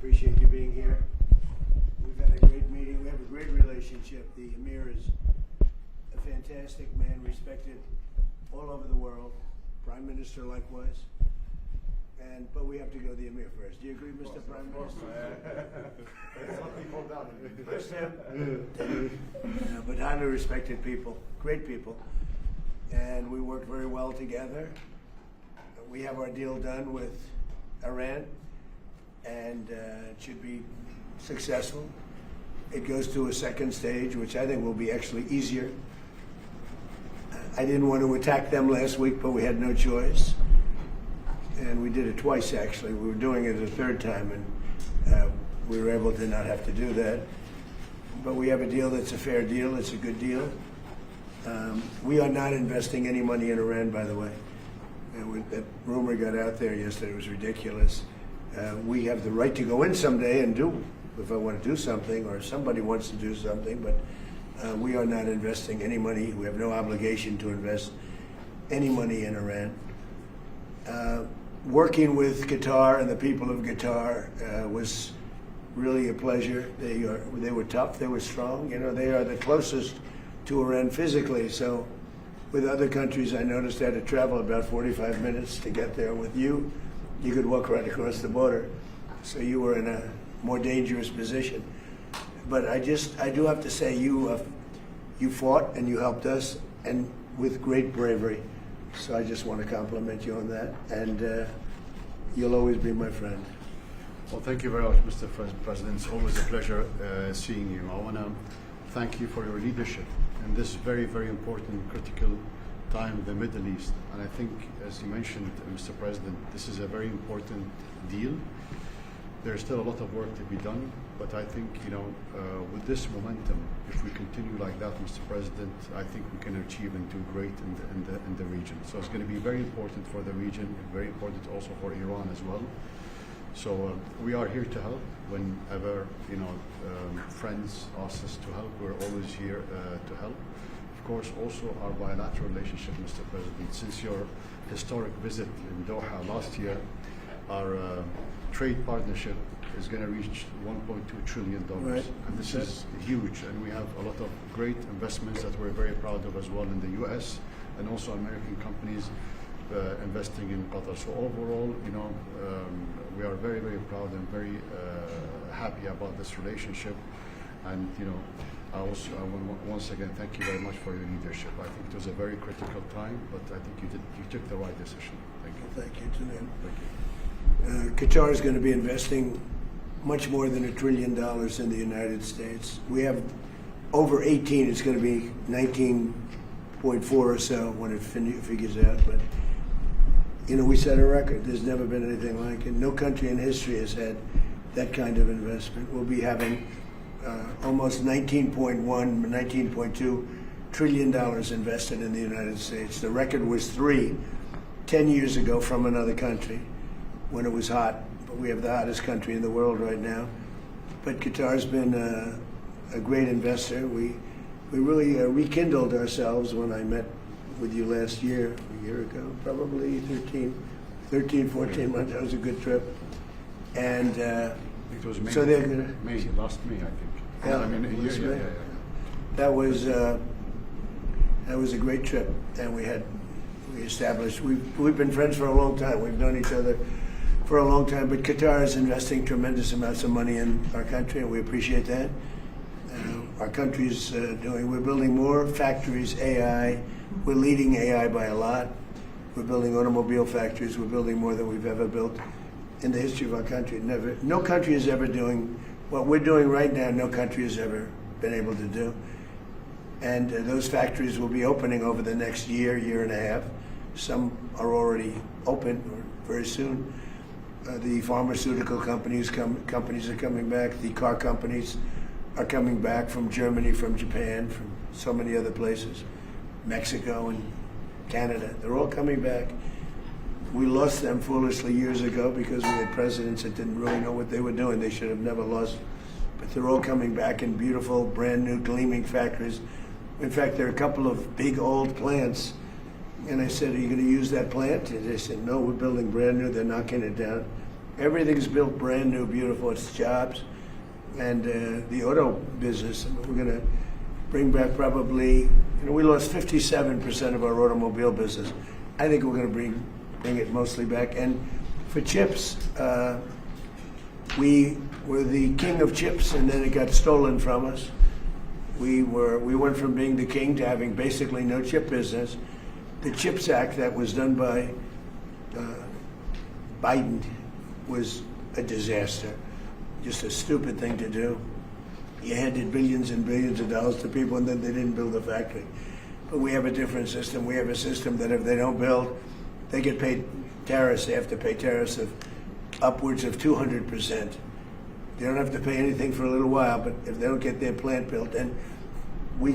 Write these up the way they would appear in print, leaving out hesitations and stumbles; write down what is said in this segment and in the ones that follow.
appreciate you being here. We've had a great meeting. We have a great relationship. The Emir is a fantastic man, respected all over the world. Prime Minister likewise. But we have to go to the Emir first. Do you agree, Mr. Prime Minister? But highly respected people, great people. And we work very well together. We have our deal done with Iran, and it should be successful. It goes to a second stage, which I think will be actually easier. I didn't want to attack them last week, but we had no choice. And we did it twice, actually. We were doing it a third time, and we were able to not have to do that. But we have a deal that's a fair deal. It's a good deal. We are not investing any money in Iran, by the way. That rumor got out there yesterday. It was ridiculous. We have the right to go in someday and do, if I want to do something, or somebody wants to do something, but we are not investing any money. We have no obligation to invest any money in Iran. Working with Qatar and the people of Qatar was really a pleasure. They were tough. They were strong. You know, they are the closest to Iran physically. So with other countries, I noticed I had to travel about 45 minutes to get there. With you, you could walk right across the border. So you were in a more dangerous position. But I do have to say, you fought and you helped us, and with great bravery. So I just want to compliment you on that, and you'll always be my friend. Well, thank you very much, Mr. President. It's always a pleasure seeing you. I want to thank you for your leadership in this very, very important, critical time in the Middle East. And I think, as you mentioned, Mr. President, this is a very important deal. There's still a lot of work to be done, but I think, with this momentum, if we continue like that, Mr. President, I think we can achieve and do great in the region. So it's going to be very important for the region, very important also for Iran as well. So we are here to help whenever friends ask us to help. We're always here to help. Of course, also our bilateral relationship, Mr. President. Since your historic visit in Doha last year, our trade partnership is going to reach $1.2 trillion. Right. And this is huge. And we have a lot of great investments that we're very proud of as well in the US, and also American companies investing in Qatar. So overall, we are very, very proud and very happy about this relationship. And I also want once again thank you very much for your leadership. I think it was a very critical time, but I think you took the right decision. Thank you. Thank you, Tunim. Thank you. Qatar is going to be investing much more than $1 trillion in the United States. We have over 18. It's going to be 19.4 or so when it figures out. But we set a record. There's never been anything like it. No country in history has had that kind of investment. We'll be having almost $19.2 trillion invested in the United States. The record was 10 years ago from another country when it was hot. But we have the hottest country in the world right now. But Qatar's been a great investor. We really rekindled ourselves when I met with you last year, a year ago, probably 13, 14 months. That was a good trip. And it was May, so they're gonna, last May, I think. Yeah, I mean, a year. Yeah. That was a great trip, and we established. We've been friends for a long time. We've known each other for a long time. But Qatar is investing tremendous amounts of money in our country, and we appreciate that. Our country's we're building more factories, AI. We're leading AI by a lot. We're building automobile factories. We're building more than we've ever built in the history of our country. No country is ever doing what we're doing right now. No country has ever been able to do. And those factories will be opening over the next year and a half. Some are already open, or very soon. The pharmaceutical companies are coming back. The car companies are coming back from Germany, from Japan, from so many other places, Mexico and Canada. They're all coming back. We lost them foolishly years ago because we had presidents that didn't really know what they were doing. They should have never lost. But they're all coming back in beautiful, brand new, gleaming factories. In fact, there are a couple of big old plants. And I said, are you going to use that plant? And they said, no, we're building brand new. They're knocking it down. Everything's built brand new, beautiful. It's jobs. And the auto business, we're going to bring back probably, we lost 57% of our automobile business. I think we're going to bring it mostly back. And for chips, we were the king of chips, and then it got stolen from us. We went from being the king to having basically no chip business. The CHIPS Act that was done by Biden was a disaster, just a stupid thing to do. You handed billions and billions of dollars to people, and then they didn't build a factory. But we have a different system. We have a system that if they don't build, they get paid tariffs. They have to pay tariffs of upwards of 200%. They don't have to pay anything for a little while, but if they don't get their plant built, and we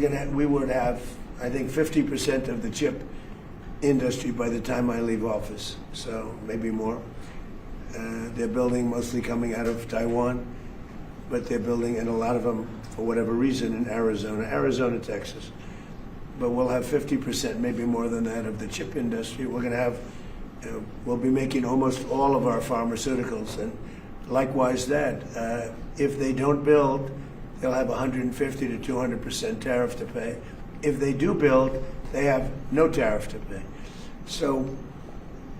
would have, I think, 50% of the chip industry by the time I leave office, so maybe more. They're building mostly coming out of Taiwan, but they're building, and a lot of them, for whatever reason, in Arizona, Texas. But we'll have 50%, maybe more than that, of the chip industry. We're going to have, we'll be making almost all of our pharmaceuticals, and likewise that. If they don't build, they'll have 150 to 200% tariff to pay. If they do build, they have no tariff to pay. So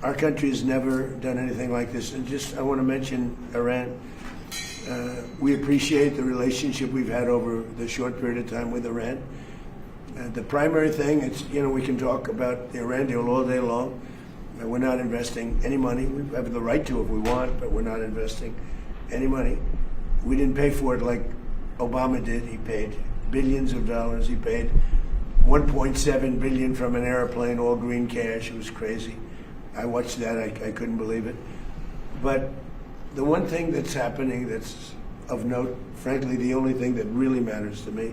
our country has never done anything like this. And just, I want to mention Iran. We appreciate the relationship we've had over the short period of time with Iran. The primary thing, it's, we can talk about the Iran deal all day long. We're not investing any money. We have the right to if we want, but we're not investing any money. We didn't pay for it like Obama did. He paid billions of dollars. He paid $1.7 billion from an airplane, all green cash. It was crazy. I watched that. I couldn't believe it. But the one thing that's happening that's of note, frankly, the only thing that really matters to me,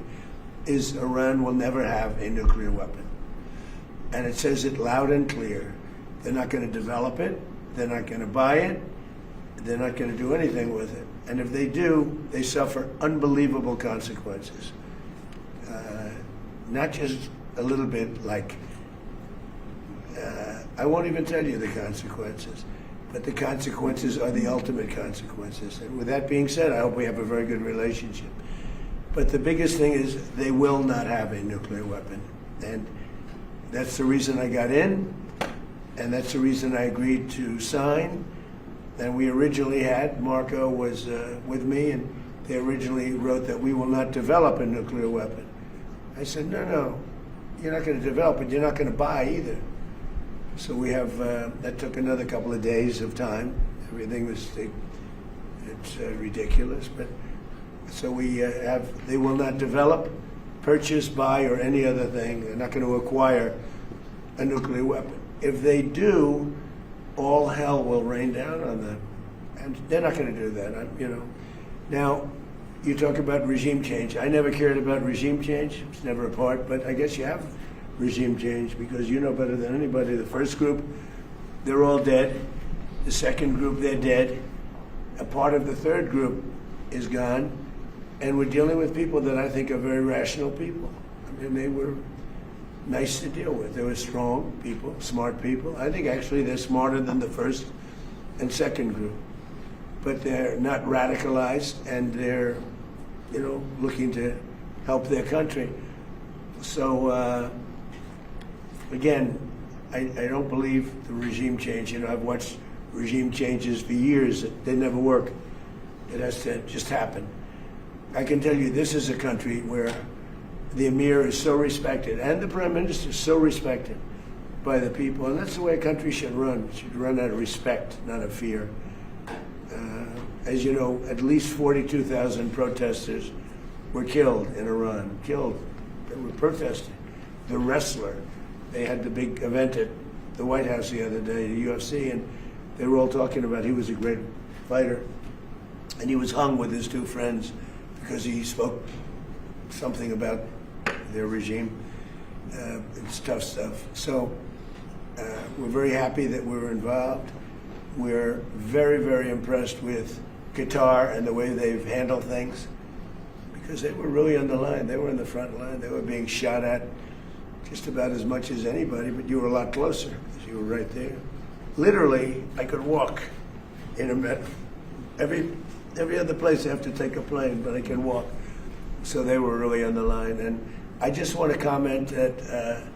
is Iran will never have a nuclear weapon. And it says it loud and clear. They're not going to develop it. They're not going to buy it. They're not going to do anything with it. And if they do, they suffer unbelievable consequences. Not just a little bit like, I won't even tell you the consequences, but the consequences are the ultimate consequences. And with that being said, I hope we have a very good relationship. But the biggest thing is they will not have a nuclear weapon. And that's the reason I got in, and that's the reason I agreed to sign. And we originally had, Marco was with me, and they originally wrote that we will not develop a nuclear weapon. I said, no, you're not going to develop it, you're not going to buy either. So we have, that took another couple of days of time. Everything was, it's ridiculous, but so we they will not develop, purchase, buy, or any other thing. They're not going to acquire a nuclear weapon. If they do, all hell will rain down on them. And they're not going to do that, Now, you talk about regime change. I never cared about regime change. It's never a part, but I guess you have regime change because you know better than anybody. The first group, they're all dead. The second group, they're dead. A part of the third group is gone. And we're dealing with people that I think are very rational people. I mean, they were nice to deal with. They were strong people, smart people. I think actually they're smarter than the first and second group. But they're not radicalized, and they're, looking to help their country. So, again, I don't believe the regime change. I've watched regime changes for years. They never work. It has to just happen. I can tell you this is a country where the emir is so respected, and the prime minister is so respected by the people, and that's the way a country should run. It should run out of respect, not of fear. As you know, at least 42,000 protesters were killed in Iran. Killed. They were protesting. The wrestler, they had the big event at the White House the other day, the UFC, and they were all talking about he was a great fighter. And he was hung with his two friends because he spoke something about their regime. It's tough stuff. So we're very happy that we're involved. We're very, very impressed with Qatar and the way they've handled things, because they were really on the line. They were in the front line. They were being shot at just about as much as anybody, but you were a lot closer because you were right there. Literally, I could walk in a minute. Every other place I have to take a plane, but I can walk. So they were really on the line. And I just want to comment that,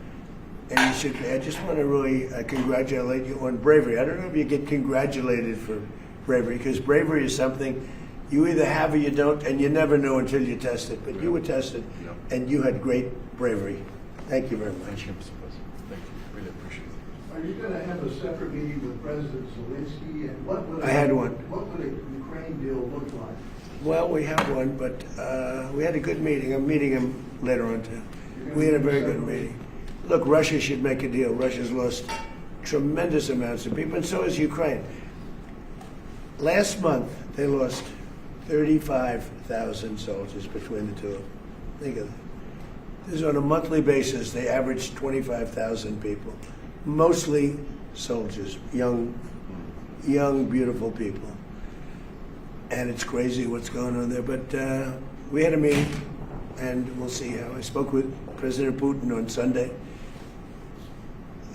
I just want to really congratulate you on bravery. I don't know if you get congratulated for bravery, because bravery is something you either have or you don't, and you never know until you test it. But you were tested, and you had great bravery. Thank you very much. Thank you, Mr. President. Thank you. Really appreciate it. Are you going to have a separate meeting with President Zelensky? And what would I had one. What would a Ukraine deal look like? Well, we have one, but we had a good meeting. I'm meeting him later on, too. We had a very good meeting. Look, Russia should make a deal. Russia's lost tremendous amounts of people, and so has Ukraine. Last month, they lost 35,000 soldiers between the two of them. Think of that. This is on a monthly basis. They averaged 25,000 people, mostly soldiers, young, beautiful people. And it's crazy what's going on there. But we had a meeting, and we'll see how. I spoke with President Putin on Sunday.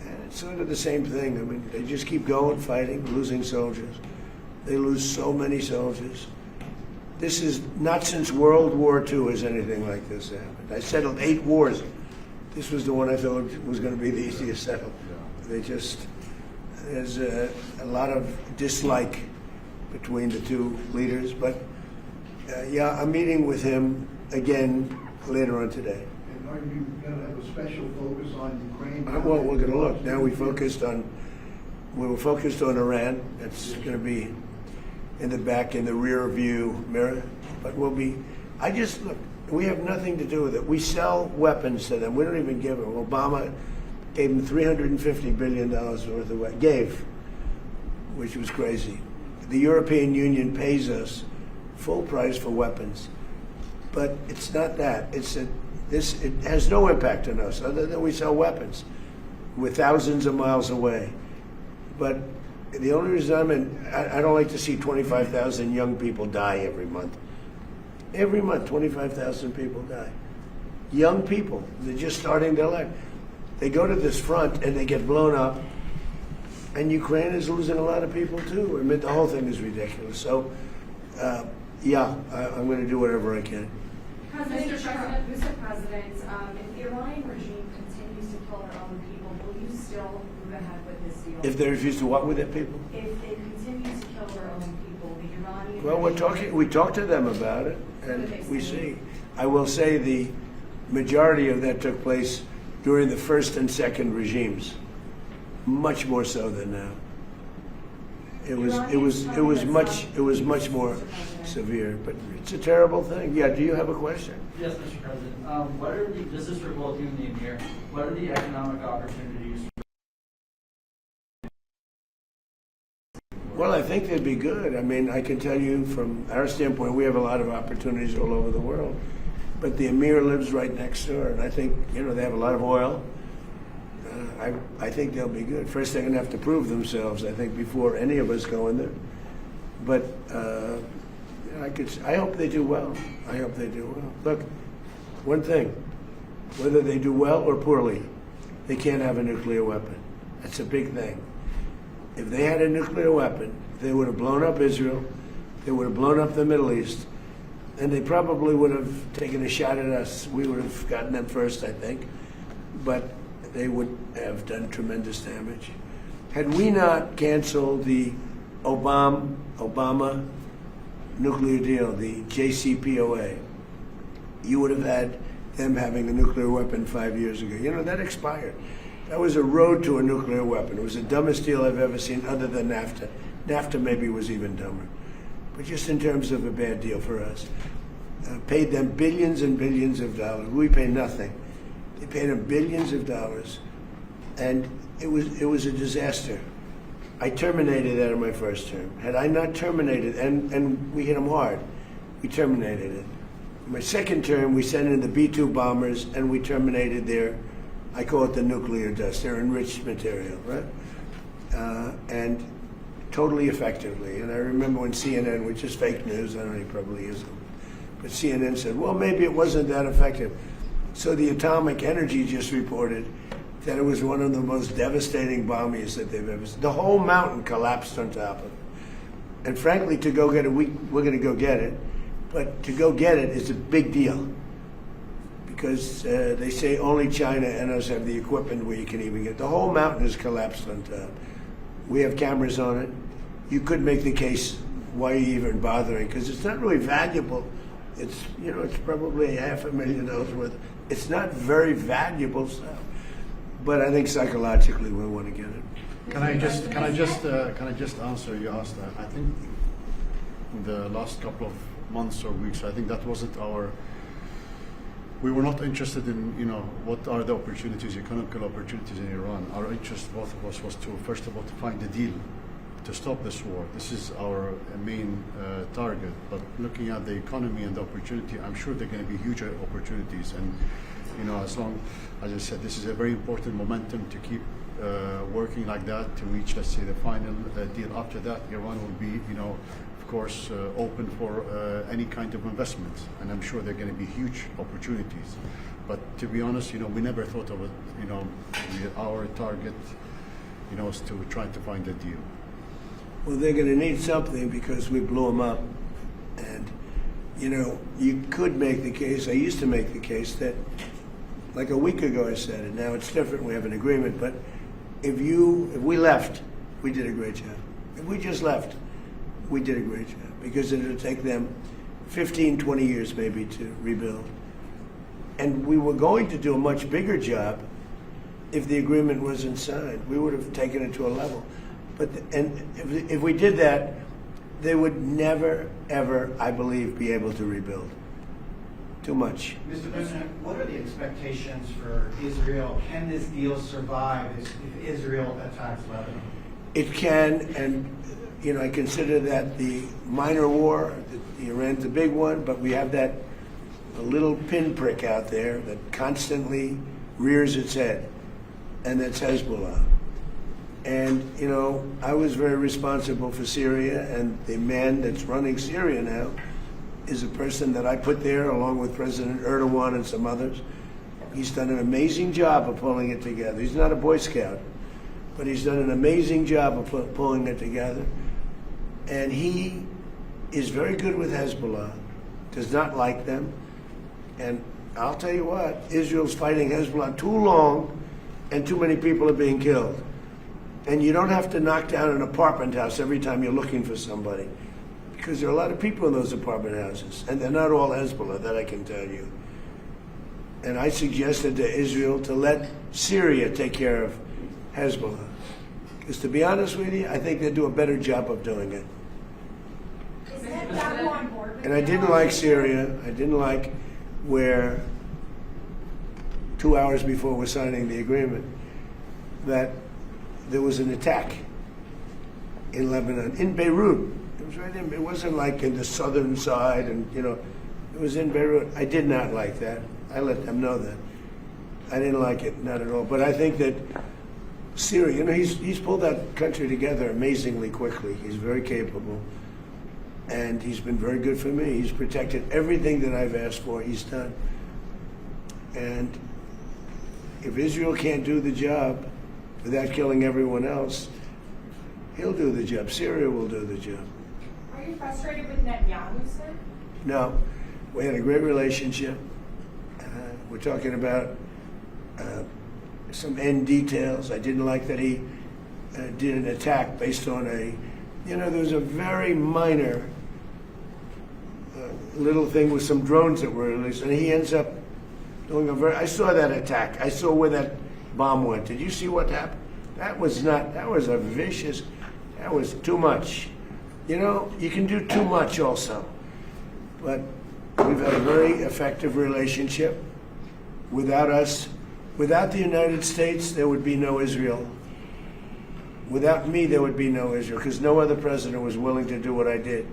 And it's sort of the same thing. I mean, they just keep going, fighting, losing soldiers. They lose so many soldiers. This is not since World War II has anything like this happened. I settled 8 wars. This was the one I thought was going to be the easiest settled. There's a lot of dislike between the two leaders. But I'm meeting with him again later on today. And are you going to have a special focus on Ukraine? Well, we're going to look. Now we were focused on Iran. That's going to be in the back, in the rear view mirror. But look, we have nothing to do with it. We sell weapons to them. We don't even give them. Obama gave them $350 billion worth of weapons. Which was crazy. The European Union pays us full price for weapons. But it's not that. It has no impact on us other than we sell weapons. We're thousands of miles away. But the only reason I don't like to see 25,000 young people die every month. Every month, 25,000 people die. Young people, they're just starting their life. They go to this front and they get blown up. And Ukraine is losing a lot of people too. I mean, the whole thing is ridiculous. So, I'm going to do whatever I can. Mr. President, if the Iranian regime continues to kill their own people, will you still move ahead with this deal? If they refuse to what with their people? If they continue to kill their own people, the Iranian Well, we talk to them about it, and we see. I will say the majority of that took place during the first and second regimes, much more so than now. It was much more severe, but it's a terrible thing. Yeah, do you have a question? Yes, Mr. President. This is for both you and the Emir. What are the economic opportunities? Well, I think they'd be good. I mean, I can tell you from our standpoint, we have a lot of opportunities all over the world. But the Emir lives right next door, and I think, they have a lot of oil. I think they'll be good. First, they're going to have to prove themselves, I think, before any of us go in there. But I hope they do well. I hope they do well. Look, one thing, whether they do well or poorly, they can't have a nuclear weapon. That's a big thing. If they had a nuclear weapon, they would have blown up Israel, they would have blown up the Middle East, and they probably would have taken a shot at us. We would have gotten them first, I think. But they would have done tremendous damage. Had we not canceled the Obama nuclear deal, the JCPOA, you would have had them having a nuclear weapon 5 years ago. That expired. That was a road to a nuclear weapon. It was the dumbest deal I've ever seen other than NAFTA. NAFTA maybe was even dumber. But just in terms of a bad deal for us. Paid them billions and billions of dollars. We pay nothing. They paid them billions of dollars, and it was a disaster. I terminated that in my first term. Had I not terminated, and we hit them hard, we terminated it. In my second term, we sent in the B-2 bombers, and we terminated I call it the nuclear dust, their enriched material, right? And totally effectively. And I remember when CNN, which is fake news, I don't know, he probably isn't, but CNN said, well, maybe it wasn't that effective. So the Atomic Energy just reported that it was one of the most devastating bombings that they've ever seen. The whole mountain collapsed on top of it. And frankly, to go get it, we're going to go get it. But to go get it is a big deal because they say only China and us have the equipment where you can even get. The whole mountain is collapsed on top. We have cameras on it. You could make the case why are you even bothering, because it's not really valuable. It's, you know, it's probably $500,000 worth. It's not very valuable stuff. But I think psychologically we want to get it. Can I just answer? You asked. I think in the last couple of months or weeks, I think that wasn't our. We were not interested in, you know, what are the opportunities, economical opportunities in Iran. Our interest, both of us, was to first of all to find a deal to stop this war. This is our main target. But looking at the economy and the opportunity, I'm sure there are going to be huge opportunities. And you know, as long as I said, this is a very important momentum to keep working like that to reach, let's say, the final deal. After that, Iran will be, you know, of course, open for any kind of investments, and I'm sure there are going to be huge opportunities. But to be honest, you know, we never thought of it. You know, our target, you know, is to try to find a deal. Well, they're going to need something because we blew them up. And, you know, you could make the case, I used to make the case that, like a week ago I said it, now it's different, we have an agreement, but if we left, we did a great job. If we just left, we did a great job because it would take them 15, 20 years maybe to rebuild. And we were going to do a much bigger job if the agreement wasn't signed. We would have taken it to a level. But if we did that, they would never, ever, I believe, be able to rebuild. Too much. Mr. President, what are the expectations for Israel? Can this deal survive if Israel attacks Lebanon? It can, and you know, I consider that the minor war. Iran's the big one, but we have that little pinprick out there that constantly rears its head, and that's Hezbollah. And, you know, I was very responsible for Syria, and the man that's running Syria now is a person that I put there along with President Erdogan and some others. He's done an amazing job of pulling it together. He's not a Boy Scout, but he's done an amazing job of pulling it together. And he is very good with Hezbollah, does not like them. And I'll tell you what, Israel's fighting Hezbollah too long, and too many people are being killed. And you don't have to knock down an apartment house every time you're looking for somebody, because there are a lot of people in those apartment houses, and they're not all Hezbollah, that I can tell you. And I suggested to Israel to let Syria take care of Hezbollah. Because to be honest with you, I think they do a better job of doing it. Is Netanyahu on board with And I didn't like Syria. I didn't like where 2 hours before we're signing the agreement that there was an attack in Lebanon, in Beirut. It was right in, it wasn't like in the southern side, and you know, it was in Beirut. I did not like that. I let them know that. I didn't like it, not at all. But I think that Syria, you know, he's pulled that country together amazingly quickly. He's very capable, and he's been very good for me. He's protected everything that I've asked for. He's done. And if Israel can't do the job without killing everyone else, he'll do the job. Syria will do the job. Are you frustrated with Netanyahu, sir? No, we had a great relationship. We're talking about some end details. I didn't like that he did an attack based on there was a very minor little thing with some drones that were released, and he ends up doing I saw that attack. I saw where that bomb went. Did you see what happened? That was a vicious, that was too much. You know, you can do too much also. But we've had a very effective relationship. Without us, without the United States, there would be no Israel. Without me, there would be no Israel, because no other president was willing to do what I did.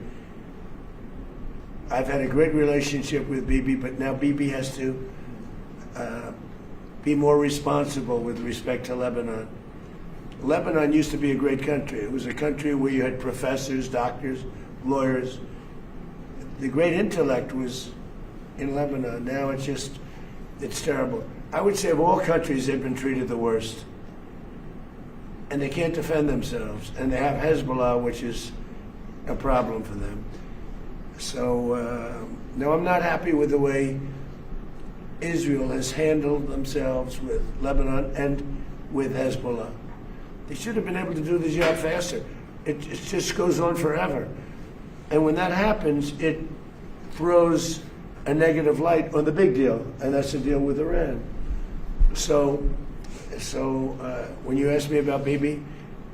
I've had a great relationship with Bibi, but now Bibi has to be more responsible with respect to Lebanon. Lebanon used to be a great country. It was a country where you had professors, doctors, lawyers. The great intellect was in Lebanon. Now it's terrible. I would say of all countries, they've been treated the worst. And they can't defend themselves. And they have Hezbollah, which is a problem for them. So, no, I'm not happy with the way Israel has handled themselves with Lebanon and with Hezbollah. They should have been able to do the job faster. It just goes on forever. And when that happens, it throws a negative light on the big deal, and that's the deal with Iran. So when you ask me about Bibi,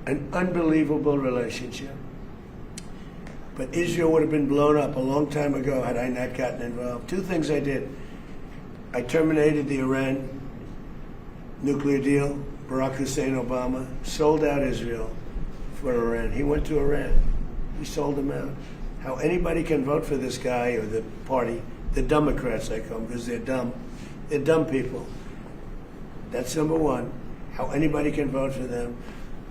an unbelievable relationship. But Israel would have been blown up a long time ago had I not gotten involved. Two things I did. I terminated the Iran nuclear deal. Barack Hussein Obama sold out Israel for Iran. He went to Iran. He sold them out. How anybody can vote for this guy or the party, the Democrats I call them because they're dumb. They're dumb people. That's number one. How anybody can vote for them.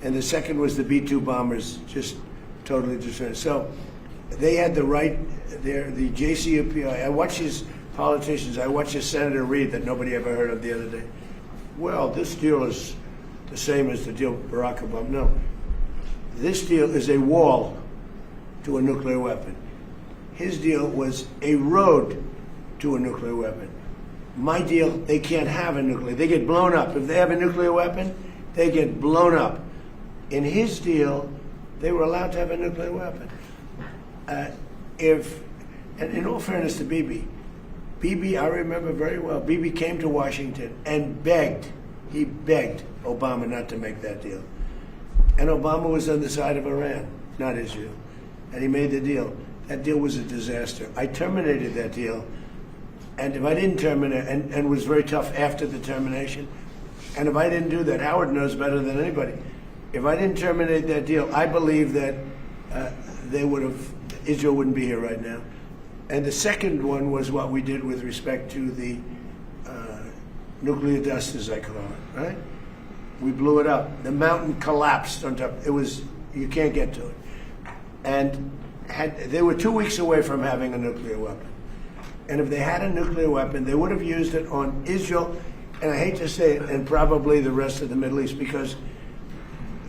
And the second was the B-2 bombers just totally destroyed. So they had the right, the JCPOA. I watch these politicians. I watched a Senator Reid that nobody ever heard of the other day. Well, this deal is the same as the deal with Barack Obama. No. This deal is a wall to a nuclear weapon. His deal was a road to a nuclear weapon. My deal, they can't have a nuclear. They get blown up. If they have a nuclear weapon, they get blown up. In his deal, they were allowed to have a nuclear weapon. And in all fairness to Bibi, I remember very well, Bibi came to Washington and he begged Obama not to make that deal. And Obama was on the side of Iran, not Israel. And he made the deal. That deal was a disaster. I terminated that deal. And if I didn't terminate, and was very tough after the termination, and if I didn't do that, Howard knows better than anybody. If I didn't terminate that deal, I believe that Israel wouldn't be here right now. And the second one was what we did with respect to the nuclear dust, as I call it, right? We blew it up. The mountain collapsed on top. You can't get to it. And they were 2 weeks away from having a nuclear weapon. And if they had a nuclear weapon, they would have used it on Israel, and I hate to say it, and probably the rest of the Middle East, because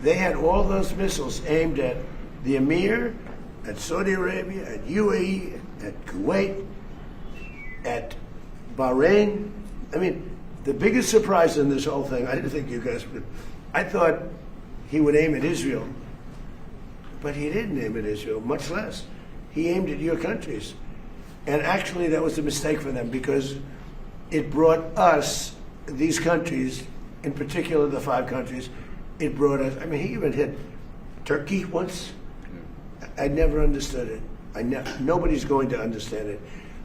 they had all those missiles aimed at the Emir, at Saudi Arabia, at UAE, at Kuwait, at Bahrain. I mean, the biggest surprise in this whole thing, I didn't think you guys would, I thought he would aim at Israel, but he didn't aim at Israel, much less. He aimed at your countries. And actually, that was a mistake for them because it brought us, these countries, in particular the 5 countries, it brought us, I mean, he even hit Turkey once. I never understood it. Nobody's going to understand it.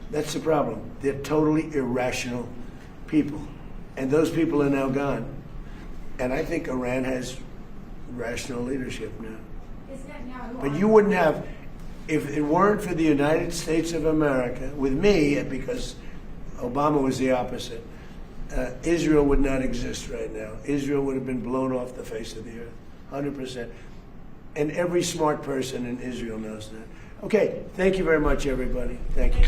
That's the problem. They're totally irrational people. And those people are now gone. And I think Iran has rational leadership now. But you wouldn't have, if it weren't for the United States of America, with me, because Obama was the opposite, Israel would not exist right now. Israel would have been blown off the face of the earth, 100%. And every smart person in Israel knows that. Okay, thank you very much, everybody. Thank you.